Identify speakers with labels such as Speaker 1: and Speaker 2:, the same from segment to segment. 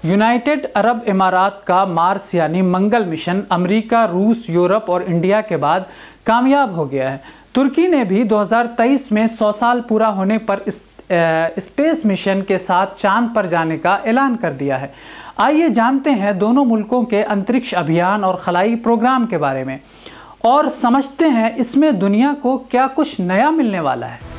Speaker 1: United Arab इमारात का Mars यानी मंगल mission America, रूस, यूरोप और इंडिया के बाद कामयाब हो गया है। तुर्की ने भी 2023 में 100 साल पूरा होने पर स्पेस मिशन के साथ चांद पर जाने का ऐलान कर दिया है। आइए जानते हैं दोनों मुल्कों के अंतरिक्ष अभियान और खलाई प्रोग्राम के बारे में और समझते हैं इसमें दुनिया को क्या कुछ नया मिलने वाला है।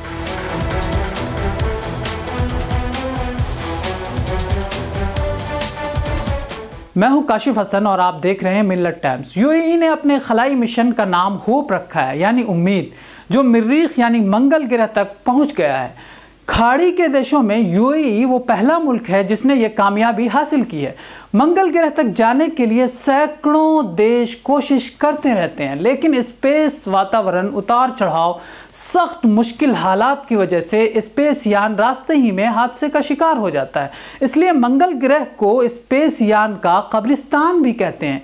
Speaker 1: मैं हूं काशिफ हसन और आप देख रहे हैं मिल्लत टाइम्स। यूएई ने अपने खलाई मिशन का नाम होप रखा है यानी उम्मीद, जो मरीख यानी मंगल ग्रह तक पहुंच गया है। खाड़ी के देशों में यूएई वो पहला मुल्क है जिसने ये कामयाबी हासिल की है। मंगल ग्रह तक जाने के लिए सैकड़ों देश कोशिश करते रहते हैं, लेकिन स्पेस वातावरण उतार चढ़ाव, सख्त मुश्किल हालात की वजह से स्पेस यान रास्ते ही में हादसे का शिकार हो जाता है। इसलिए मंगल ग्रह को स्पेस यान का कब्रिस्तान भी कहते हैं।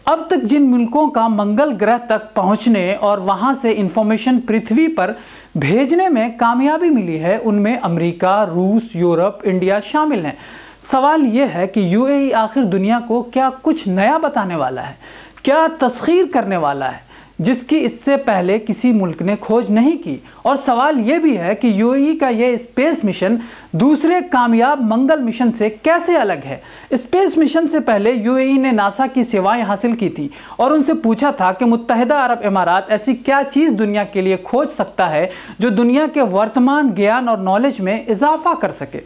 Speaker 1: अब तक जिन मुल्कों का मंगल ग्रह तक पहुंचने और वहां से इंफॉर्मेशन पृथ्वी पर भेजने में कामयाबी मिली है, उनमें अमेरिका, रूस, यूरोप, इंडिया शामिल हैं। सवाल यह है कि यूएई आखिर दुनिया को क्या कुछ नया बताने वाला है, क्या तस्खीर करने वाला है जिसकी इससे पहले किसी मुल्क ने खोज नहीं की। और सवाल यह भी है कि यूएई का यह स्पेस मिशन दूसरे कामयाब मंगल मिशन से कैसे अलग है। स्पेस मिशन से पहले यूएई ने नासा की सेवाएं हासिल की थी और उनसे पूछा था कि मुत्तहिदा अरब इमारात ऐसी क्या चीज़ दुनिया के लिए खोज सकता है जो दुनिया के वर्तमान ज्ञान और नॉलेज में इजाफा कर सके।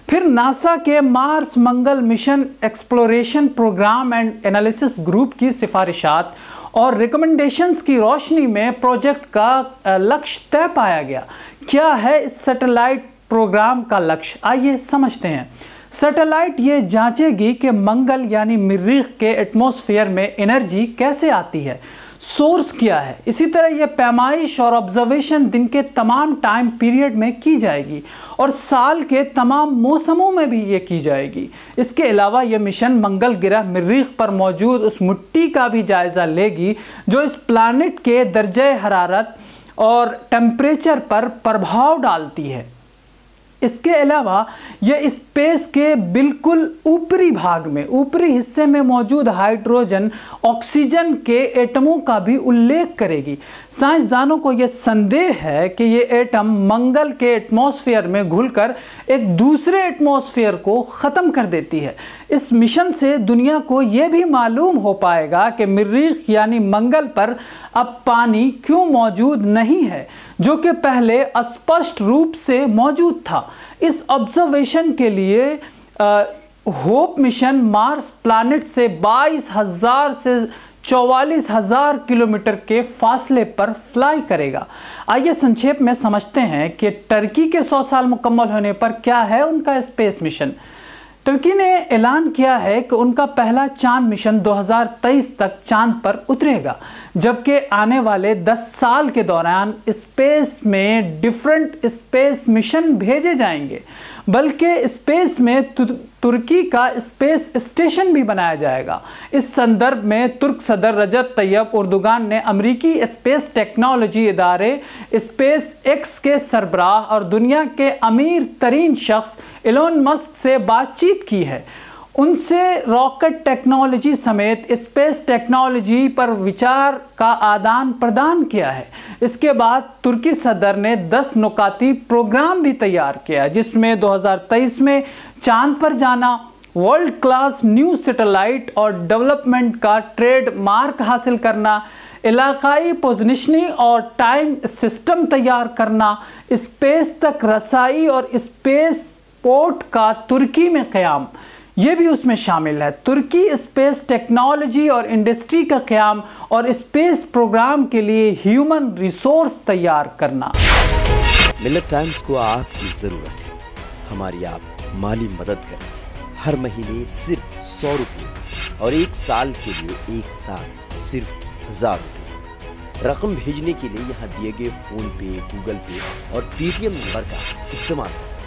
Speaker 1: फिर नासा के मार्स मंगल mission exploration program and analysis group की सिफारिशात और रिकमेंडेशंस की रोशनी में प्रोजेक्ट का लक्ष्य तय पाया गया। क्या है इस सैटेलाइट प्रोग्राम का लक्ष्य, आइए समझते हैं। सैटेलाइट ये जांचेगी कि मंगल यानी मरीख के एटमॉस्फेयर में एनर्जी कैसे आती है, सोर्स क्या है। इसी तरह यह पैमाइश और ऑब्जर्वेशन दिन के तमाम टाइम पीरियड में की जाएगी और साल के तमाम मौसमों में भी ये की जाएगी। इसके अलावा यह मिशन मंगल ग्रह मरीख पर मौजूद उस मिट्टी का भी जायज़ा लेगी जो इस प्लानिट के दर्जे हरारत और टेम्परेचर पर प्रभाव डालती है। इसके अलावा यह स्पेस के बिल्कुल ऊपरी भाग में, ऊपरी हिस्से में मौजूद हाइड्रोजन, ऑक्सीजन के एटमों का भी उल्लेख करेगी। साइंसदानों को यह संदेह है कि ये एटम मंगल के एटमॉस्फेयर में घुलकर एक दूसरे एटमॉस्फेयर को ख़त्म कर देती है। इस मिशन से दुनिया को यह भी मालूम हो पाएगा कि मरीख यानी मंगल पर अब पानी क्यों मौजूद नहीं है, जो कि पहले स्पष्ट रूप से मौजूद था। इस ऑब्जर्वेशन के लिए होप मिशन मार्स प्लैनेट से 22,000 से 44,000 किलोमीटर के फासले पर फ्लाई करेगा। आइए संक्षेप में समझते हैं कि टर्की के 100 साल मुकम्मल होने पर क्या है उनका स्पेस मिशन। टर्की ने ऐलान किया है कि उनका पहला चांद मिशन 2023 तक चांद पर उतरेगा, जबकि आने वाले 10 साल के दौरान स्पेस में डिफरेंट स्पेस मिशन भेजे जाएंगे। बल्कि स्पेस में तुर्की का स्पेस स्टेशन भी बनाया जाएगा। इस संदर्भ में तुर्क सदर रजब तैयब उर्दुगान ने अमेरिकी स्पेस टेक्नोलॉजी इदारे स्पेस एक्स के सरबराह और दुनिया के अमीर तरीन शख्स एलोन मस्क से बातचीत की है। उनसे रॉकेट टेक्नोलॉजी समेत स्पेस टेक्नोलॉजी पर विचार का आदान प्रदान किया है। इसके बाद तुर्की सदर ने 10 नुकाती प्रोग्राम भी तैयार किया, जिसमें 2023 में चांद पर जाना, वर्ल्ड क्लास न्यू सैटेलाइट और डेवलपमेंट का ट्रेड मार्क हासिल करना, इलाकाई पोजिशनिंग और टाइम सिस्टम तैयार करना, स्पेस तक रसाई और स्पेस पोर्ट का तुर्की में क़याम, ये भी उसमें शामिल है। तुर्की स्पेस टेक्नोलॉजी और इंडस्ट्री का क़याम और स्पेस प्रोग्राम के लिए ह्यूमन रिसोर्स तैयार करना।
Speaker 2: मिल्लत टाइम्स को आपकी ज़रूरत है, हमारी आप माली मदद करें। हर महीने सिर्फ 100 रुपये और 1 साल के लिए 1 साल सिर्फ 1000 रुपये। रकम भेजने के लिए यहाँ दिए गए फ़ोन पे, गूगल पे और पेटीएम नंबर का इस्तेमाल कर सकते हैं।